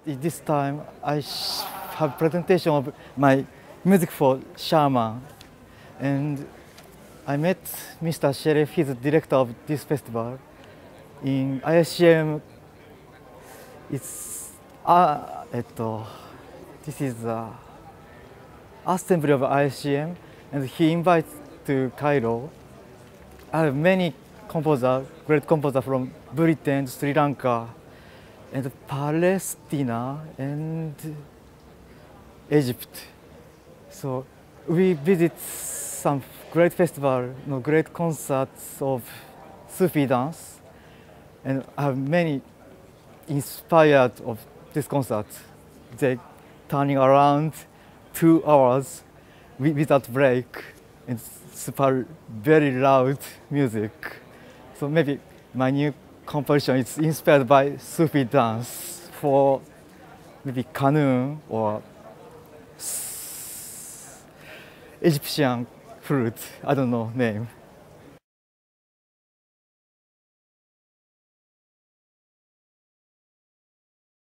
This time I have presentation of my music for Shaman, and I met Mr. Sheriff, he's the director of this festival. In ISCM, it's this is the assembly of ISCM, and he invites to Cairo. I have many composers, great composers from Britain, Sri Lanka, and Palestine, and Egypt. So we visit some great festival, great concerts of Sufi dance, and I have many inspired of this concert. They turning around 2 hours without break, and super very loud music. So maybe my new composition is inspired by Sufi dance for maybe Qanun or Egyptian flute. I don't know name.